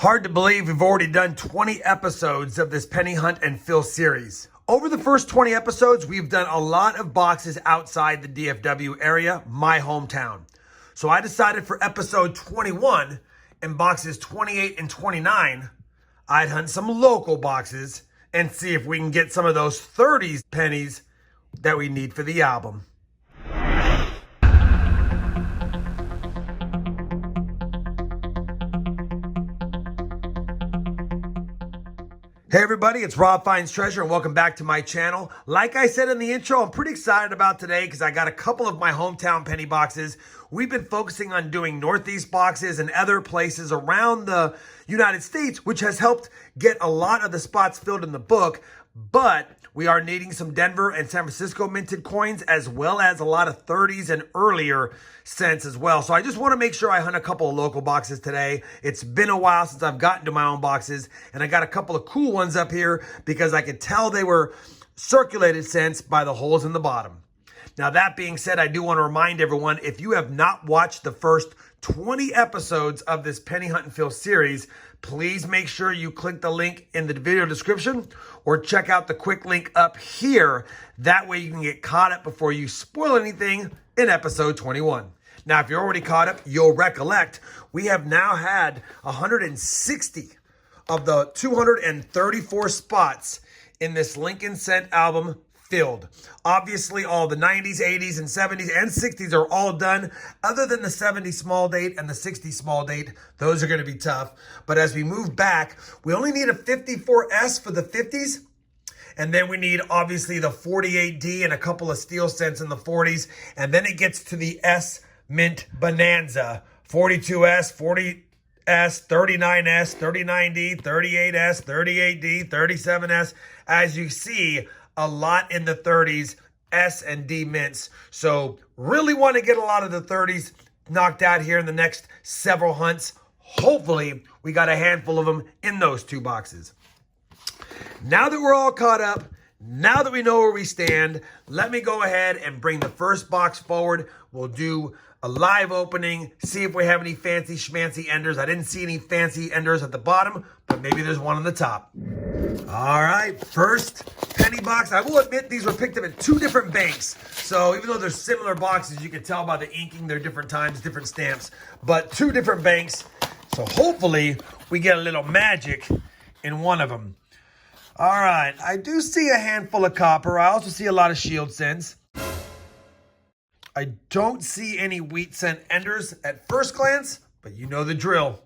Hard to believe we've already done 20 episodes of this Penny Hunt and Fill series. Over the first 20 episodes, we've done a lot of boxes outside the DFW area, my hometown. So I decided for episode 21 and boxes 28 and 29, I'd hunt some local boxes and see if we can get some of those 30s pennies that we need for the album. Hey everybody, it's RobFindsTreasure and welcome back to my channel. Like I said in the intro, I'm pretty excited about today because I got a couple of my hometown penny boxes. We've been focusing on doing Northeast boxes and other places around the United States, which has helped get a lot of the spots filled in the book, but we are needing some Denver and San Francisco minted coins as well as a lot of 30s and earlier cents as well. So I just want to make sure I hunt a couple of local boxes today. It's been a while since I've gotten to my own boxes, and I got a couple of cool ones up here because I could tell they were circulated cents by the holes in the bottom. Now, that being said, I do want to remind everyone, if you have not watched the first 20 episodes of this Penny Hunt and Fill series, please make sure you click the link in the video description or check out the quick link up here. That way you can get caught up before you spoil anything in episode 21. Now, if you're already caught up, you'll recollect we have now had 160 of the 234 spots in this Lincoln Cent album filled. Obviously, all the 90s, 80s, and 70s and 60s are all done, other than the 70 small date and the 60 small date. Those are going to be tough. But as we move back, we only need a 54S for the 50s. And then we need, obviously, the 48D and a couple of steel cents in the 40s. And then it gets to the S Mint Bonanza. 42S, 40S, 39S, 39D, 38S, 38D, 37S. As you see, a lot in the 30s, S and D mints. So really want to get a lot of the 30s knocked out here in the next several hunts. Hopefully, we got a handful of them in those two boxes. Now that we're all caught up, now that we know where we stand, let me go ahead and bring the first box forward. We'll do a live opening, see if we have any fancy schmancy enders. I didn't see any fancy enders at the bottom, but maybe there's one on the top. All right, first penny box. I will admit these were picked up at two different banks. So even though they're similar boxes, you can tell by the inking, they're different times, different stamps, but two different banks. So hopefully we get a little magic in one of them. All right, I do see a handful of copper. I also see a lot of shield cents. I don't see any wheat cent enders at first glance, but you know the drill.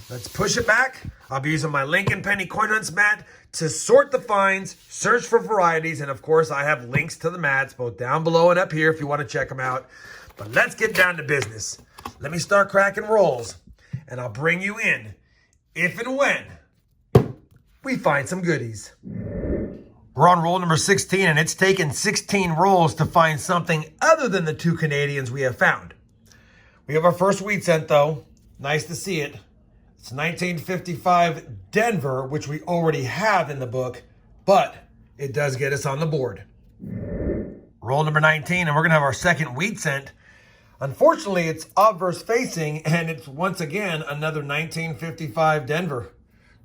Let's push it back. I'll be using my Lincoln Penny Coin Hunts mat to sort the finds, search for varieties, and of course I have links to the mats both down below and up here if you want to check them out. But let's get down to business. Let me start cracking rolls, and I'll bring you in if and when we find some goodies. We're on roll number 16, and it's taken 16 rolls to find something other than the two Canadians we have found. We have our first wheat cent, though. Nice to see it. It's 1955 Denver, which we already have in the book, but it does get us on the board. Roll number 19, and we're going to have our second wheat cent. Unfortunately, it's obverse facing, and it's once again another 1955 Denver.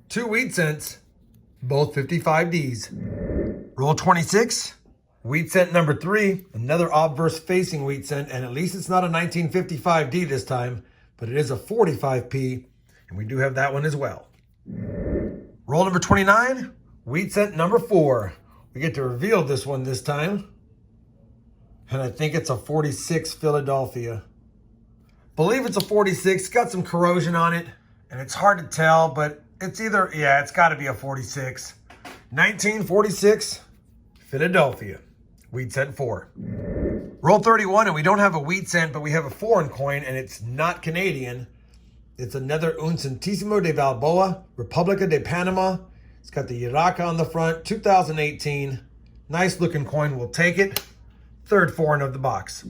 Two wheat cents, both 55Ds. Roll 26, wheat cent number 3, another obverse facing wheat cent, and at least it's not a 1955D this time, but it is a 45P, and we do have that one as well. Roll number 29, wheat cent number 4. We get to reveal this one this time, and I think it's a 46 Philadelphia. Believe it's a 46, it's got some corrosion on it, and it's hard to tell, but it's either, yeah, it's got to be a 46. 1946 Philadelphia, wheat cent 4. Roll 31, and we don't have a wheat cent, but we have a foreign coin, and it's not Canadian. It's another Un Centésimo de Balboa, República de Panama. It's got the Iraca on the front, 2018. Nice looking coin, we'll take it. Third foreign of the box.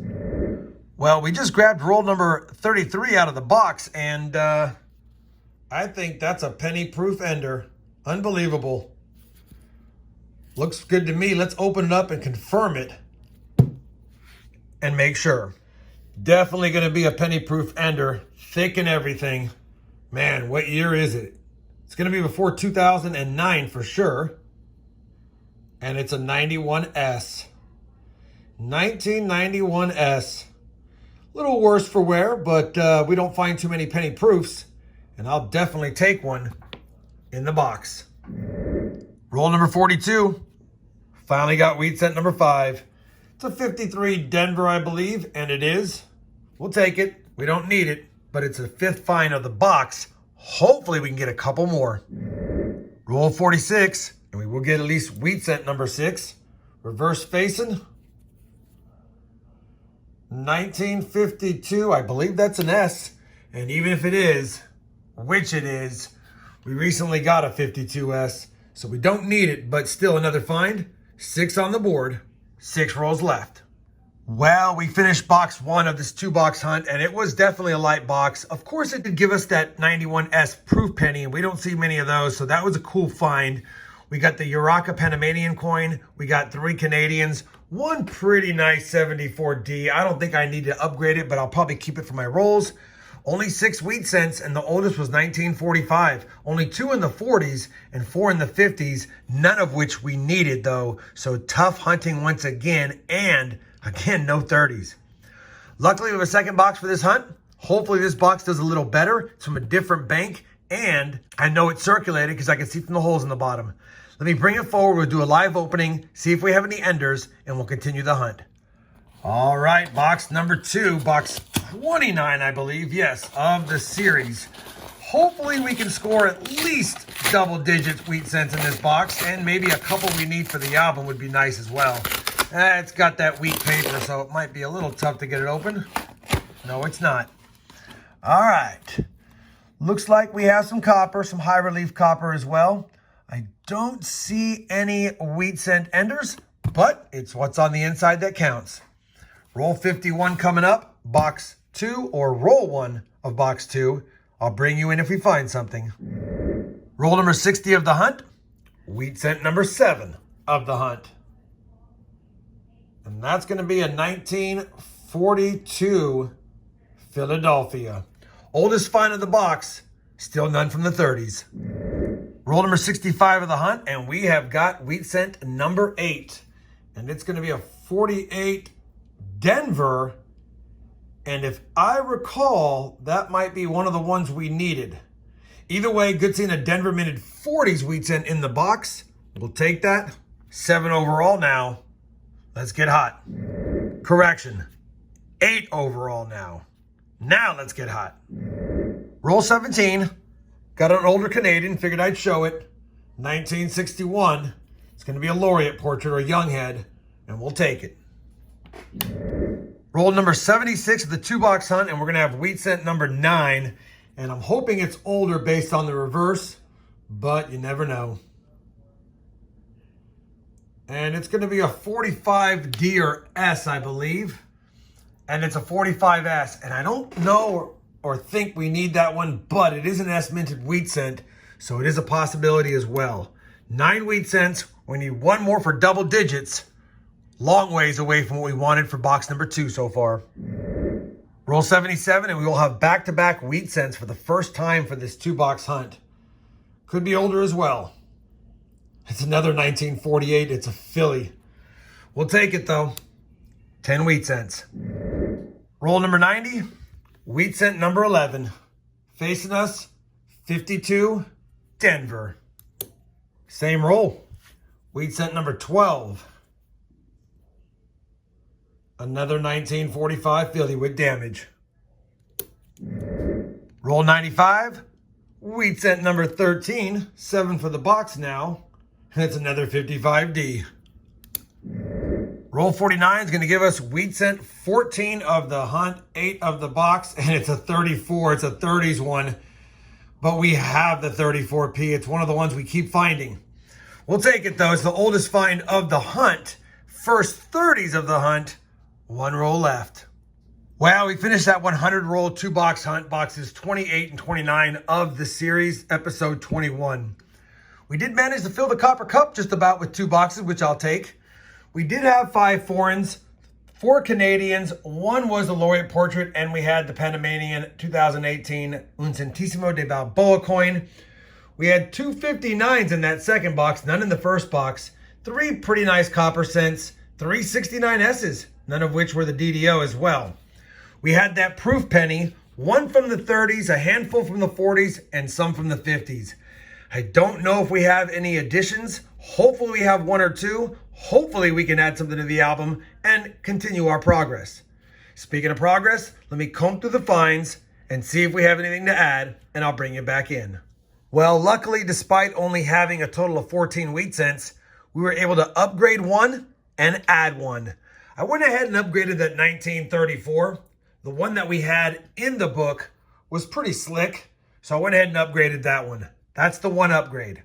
Well, we just grabbed roll number 33 out of the box, and I think that's a penny proof ender. Unbelievable. Looks good to me. Let's open it up and confirm it and make sure. Definitely going to be a penny proof ender. Thick and everything. Man, what year is it? It's going to be before 2009 for sure. And it's a 91S. 1991S. A little worse for wear, but we don't find too many penny proofs. And I'll definitely take one in the box. Roll number 42. Finally got wheat cent number 5. It's a 53 Denver, I believe, and it is. We'll take it. We don't need it, but it's a 5th find of the box. Hopefully we can get a couple more. Roll 46, and we will get at least wheat cent number 6. Reverse facing. 1952, I believe that's an S. And even if it is, which it is, we recently got a 52S, so we don't need it, but still another find. 6 on the board, 6 rolls left. Well, we finished box 1 of this 2-box hunt, and it was definitely a light box. Of course, it did give us that 91S proof penny, and we don't see many of those, so that was a cool find. We got the Uraka Panamanian coin. We got 3 Canadians. One pretty nice 74D. I don't think I need to upgrade it, but I'll probably keep it for my rolls. Only 6 wheat cents, and the oldest was 1945. Only 2 in the 40s and 4 in the 50s, none of which we needed, though. So tough hunting once again, and again, no 30s. Luckily, we have a second box for this hunt. Hopefully, this box does a little better. It's from a different bank, and I know it's circulated because I can see from the holes in the bottom. Let me bring it forward. We'll do a live opening, see if we have any enders, and we'll continue the hunt. All right, box number 2, box 29, I believe, yes, of the series. Hopefully we can score at least double digits wheat cents in this box, and maybe a couple we need for the album would be nice as well. It's got that wheat paper, so it might be a little tough to get it open. No, it's not. All right. Looks like we have some copper, some high relief copper as well. I don't see any wheat cent enders, but it's what's on the inside that counts. Roll 51 coming up, box 2, or roll 1 of box 2. I'll bring you in if we find something. Roll number 60 of the hunt, wheat cent number 7 of the hunt. And that's going to be a 1942 Philadelphia. Oldest find of the box, still none from the 30s. Roll number 65 of the hunt, and we have got wheat cent number 8. And it's going to be a 48 Denver, and if I recall, that might be one of the ones we needed. Either way, good seeing a Denver minted 40s wheat cent in the box. We'll take that. 7 overall now. Let's get hot. Correction. 8 overall now. Now let's get hot. Roll 17. Got an older Canadian. Figured I'd show it. 1961. It's going to be a laureate portrait or a young head, and we'll take it. Roll number 76 of the 2-box hunt, and we're going to have wheat cent number 9. And I'm hoping it's older based on the reverse, but you never know. And it's going to be a 45D or S, I believe. And it's a 45S. And I don't know or think we need that one, but it is an S minted wheat cent, so it is a possibility as well. 9 wheat cents. We need 1 more for double digits. Long ways away from what we wanted for box number 2 so far. Roll 77, and we will have back-to-back wheat cents for the first time for this 2-box hunt. Could be older as well. It's another 1948. It's a Philly. We'll take it, though. 10 wheat cents. Roll number 90, wheat cent number 11. Facing us, 52, Denver. Same roll. Wheat cent number 12. Another 1945 Philly with damage. Roll 95. Wheat cent number 13. 7 for the box now. That's another 55D. Roll 49 is going to give us wheat cent 14 of the hunt, 8 of the box, and it's a 34. It's a 30s one, but we have the 34P. It's one of the ones we keep finding. We'll take it, though. It's the oldest find of the hunt. First 30s of the hunt. 1 roll left. Well, we finished that 100 roll 2-box hunt, boxes 28 and 29 of the series, episode 21. We did manage to fill the copper cup just about with 2 boxes, which I'll take. We did have 5 foreigns, 4 Canadians, 1 was the laureate portrait, and we had the Panamanian 2018 Un Centésimo de Balboa coin. We had two 59s in that second box, none in the first box. Three pretty nice copper cents, three 69S's, none of which were the DDO as well. We had that proof penny, one from the 30s, a handful from the 40s, and some from the 50s. I don't know if we have any additions. Hopefully we have one or two. Hopefully we can add something to the album and continue our progress. Speaking of progress, let me comb through the finds and see if we have anything to add, and I'll bring you back in. Well, luckily, despite only having a total of 14 wheat cents, we were able to upgrade one and add one. I went ahead and upgraded that 1934. The one that we had in the book was pretty slick, so I went ahead and upgraded that one. That's the one upgrade.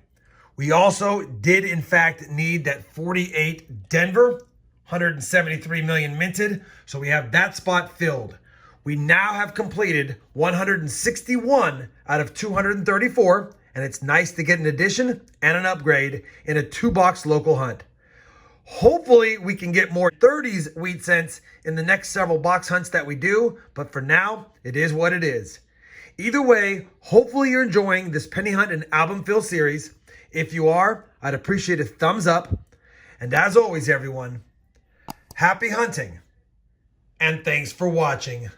We also did, in fact, need that 48 Denver, 173 million minted, so we have that spot filled. We now have completed 161 out of 234, and it's nice to get an addition and an upgrade in a 2-box local hunt. Hopefully we can get more 30s wheat cents in the next several box hunts that we do, but for now, it is what it is. Either way, hopefully you're enjoying this penny hunt and album fill series. If you are, I'd appreciate a thumbs up. And as always, everyone, happy hunting, and thanks for watching.